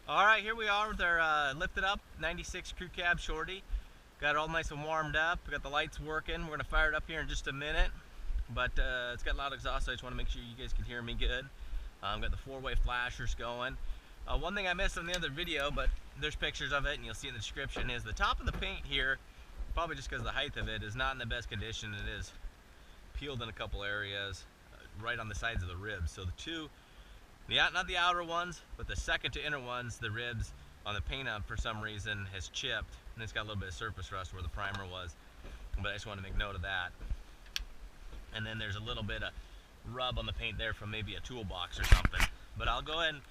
Alright, here we are with our lifted up 96 crew cab shorty. Got it all nice and warmed up. We got the lights working. We're going to fire it up here in just a minute. But it's got a loud exhaust, so I just want to make sure you guys can hear me good. Got the 4-way flashers going. One thing I missed on the other video, but there's pictures of it and you'll see in the description, is the top of the paint here, probably just because of the height of it, is not in the best condition. It is peeled in a couple areas, right on the sides of the ribs. So the two, not the outer ones, but the second to inner ones, the ribs on the paint up for some reason has chipped, and it's got a little bit of surface rust where the primer was. But I just want to make note of that. And then there's a little bit of rub on the paint there from maybe a toolbox or something. But I'll go ahead and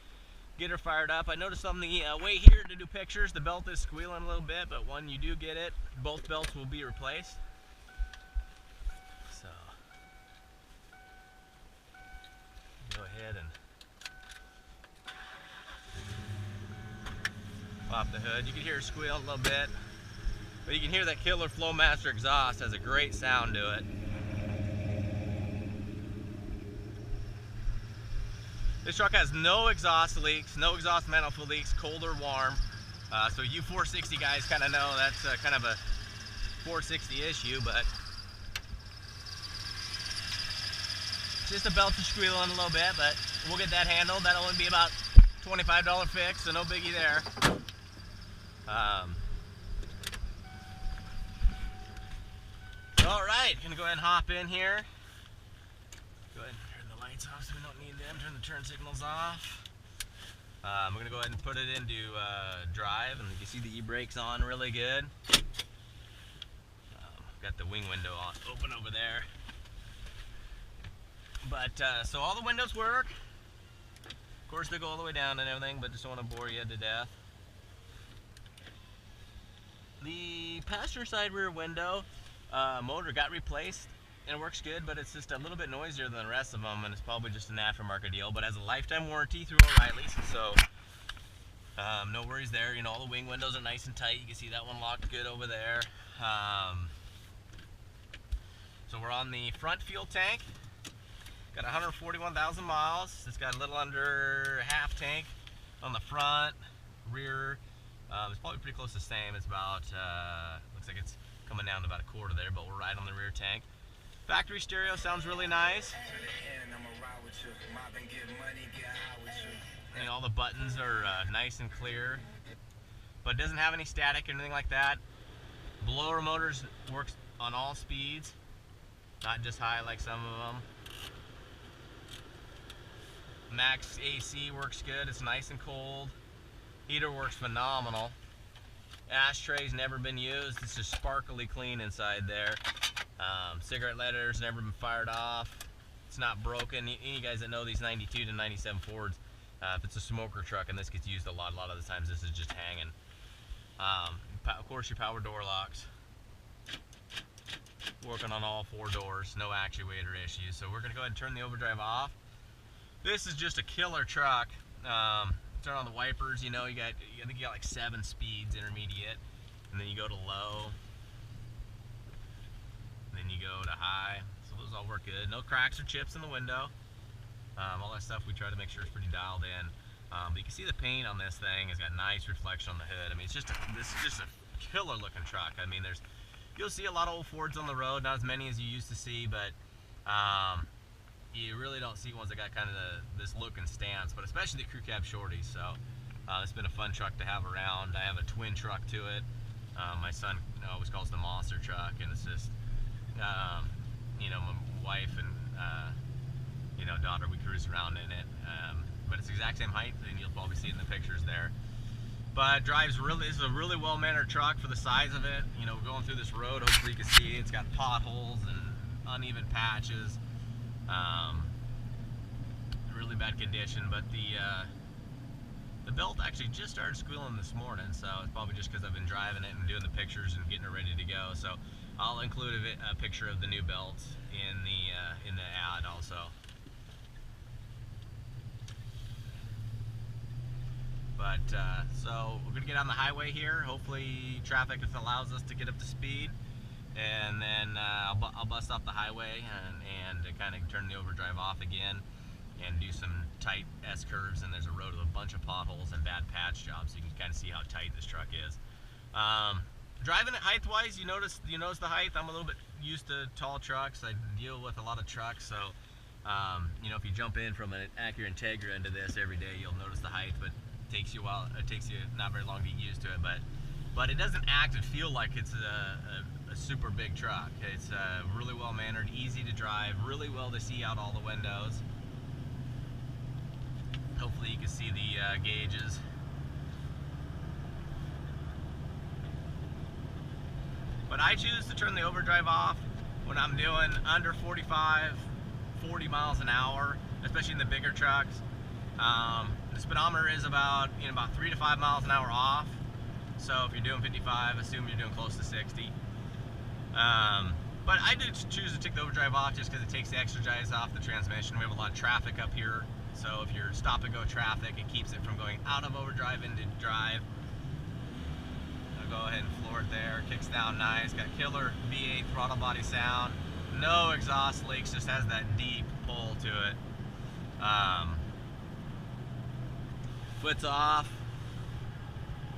get her fired up. I noticed on the way here to do pictures, the belt is squealing a little bit, but when you do get it, both belts will be replaced. So go ahead and pop the hood. You can hear it squeal a little bit, but you can hear that killer Flowmaster exhaust has a great sound to it. This truck has no exhaust leaks, no exhaust manifold leaks, cold or warm. So you 460 guys kind of know that's kind of a 460 issue, but just the belts are squealing a little bit, but we'll get that handled. That'll only be about $25 fix, so no biggie there. All right, gonna go ahead and hop in here. Go ahead and turn the lights off so we don't need them. Turn the turn signals off. We're going to go ahead and put it into drive, and you can see the e-brakes on really good. Got the wing window open over there. But so all the windows work. Of course they go all the way down and everything, but just don't want to bore you to death. The passenger side rear window motor got replaced. And it works good, but it's just a little bit noisier than the rest of them, and it's probably just an aftermarket deal, but has a lifetime warranty through O'Reilly's, so no worries there. You know, all the wing windows are nice and tight. You can see that one locked good over there. So we're on the front fuel tank. Got 141,000 miles. It's got a little under half tank on the front. Rear, it's probably pretty close to the same. It's about, looks like it's coming down to about a quarter there, but we're right on the rear tank. Factory stereo sounds really nice. And all the buttons are nice and clear, but it doesn't have any static or anything like that. Blower motors works on all speeds, not just high like some of them. Max AC works good. It's nice and cold. Heater works phenomenal. Ashtray's never been used. It's just sparkly clean inside there. Cigarette lighters never been fired off. It's not broken. Any guys that know these 92 to 97 Fords, if it's a smoker truck and this gets used a lot of the times, this is just hanging. Of course, your power door locks. Working on all 4 doors, no actuator issues. So we're gonna go ahead and turn the overdrive off. This is just a killer truck. Turn on the wipers. You know, I think you got like 7 speeds, intermediate, and then you go to low. Then you go to high, so those all work good. No cracks or chips in the window. All that stuff we try to make sure it's pretty dialed in. But you can see the paint on this thing has got nice reflection on the hood. I mean, this is just a killer looking truck. I mean, you'll see a lot of old Fords on the road, not as many as you used to see, but you really don't see ones that got kind of this look and stance, but especially the crew cab shorties. So it's been a fun truck to have around. I have a twin truck to it. My son always calls it the monster truck, and it's just you know, my wife and daughter, we cruise around in it, but it's the exact same height, and you'll probably see it in the pictures there. But drives really, it's a really well-mannered truck for the size of it. You know, going through this road, hopefully you can see it's got potholes and uneven patches, really bad condition. But the belt actually just started squealing this morning, so it's probably just because I've been driving it and doing the pictures and getting it ready to go. So I'll include a picture of the new belt in the ad also. But so we're gonna get on the highway here. Hopefully traffic allows us to get up to speed, and then I'll bust off the highway and kind of turn the overdrive off again. and do some tight S-curves, and there's a road with a bunch of potholes and bad patch jobs, so you can kind of see how tight this truck is. Driving it height-wise, you notice the height. I'm a little bit used to tall trucks. I deal with a lot of trucks, so you know, if you jump in from an Acura Integra into this every day, you'll notice the height, but it takes you a while. It takes you not very long to get used to it, but it doesn't act and feel like it's a super big truck. It's really well mannered, easy to drive, really well to see out all the windows. Hopefully you can see the gauges. But I choose to turn the overdrive off when I'm doing under 45, 40 miles an hour, especially in the bigger trucks. The speedometer is about 3 to 5 miles an hour off. So if you're doing 55, assume you're doing close to 60. But I did choose to take the overdrive off just because it takes the extra jives off the transmission. We have a lot of traffic up here, so if you're stop and go traffic, it keeps it from going out of overdrive into drive. I'll go ahead and floor it there. Kicks down nice. Got killer V8 throttle body sound. No exhaust leaks. Just has that deep pull to it. Foot's off.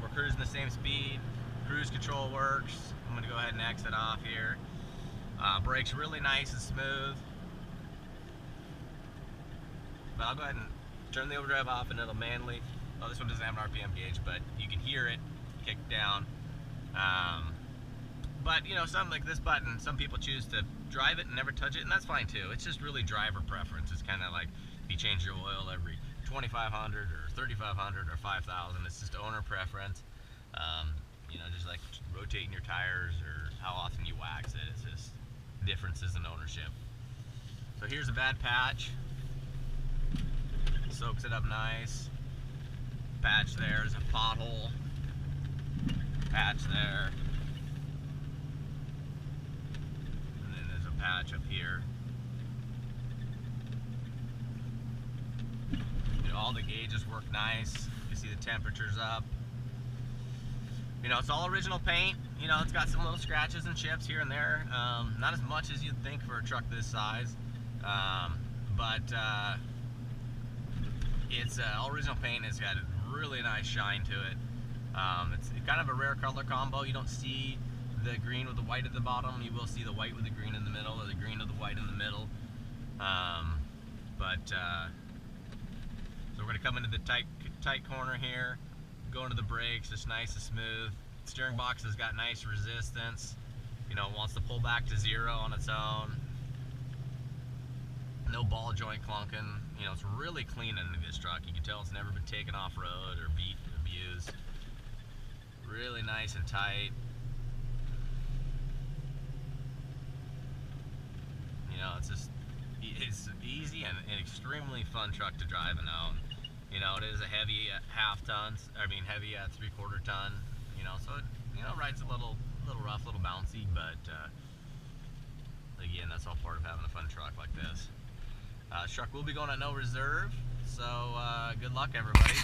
We're cruising the same speed. Cruise control works. I'm going to go ahead and exit off here. Brakes really nice and smooth. But I'll go ahead and turn the overdrive off, and it'll manually. Oh, this one doesn't have an RPM gauge, but you can hear it kick down. But you know, something like this button, some people choose to drive it and never touch it, and that's fine too. It's just really driver preference. It's kind of like if you change your oil every 2,500 or 3,500 or 5,000. It's just owner preference. You know, just like rotating your tires or how often you wax it. It's just differences in ownership. So here's a bad patch. Soaks it up nice. Patch there is a pothole. Patch there. And then there's a patch up here. You know, all the gauges work nice. You see the temperature's up. You know, it's all original paint. You know, it's got some little scratches and chips here and there. Not as much as you'd think for a truck this size. But it's all original paint. It's got a really nice shine to it. It's kind of a rare color combo. You don't see the green with the white at the bottom. You will see the white with the green in the middle, or the green with the white in the middle. So we're going to come into the tight corner here, go into the brakes. It's nice and smooth. The steering box has got nice resistance. You know, it wants to pull back to 0 on its own. No ball joint clunking. You know, it's really clean into this truck. You can tell it's never been taken off-road or beat, abused. Really nice and tight. You know, it's easy and an extremely fun truck to drive and own. You know, it is a heavy heavy 3/4 ton. You know, so it, you know, rides a little rough, a little bouncy, but again, that's all part of having a fun truck like this. This truck will be going at no reserve, so good luck, everybody.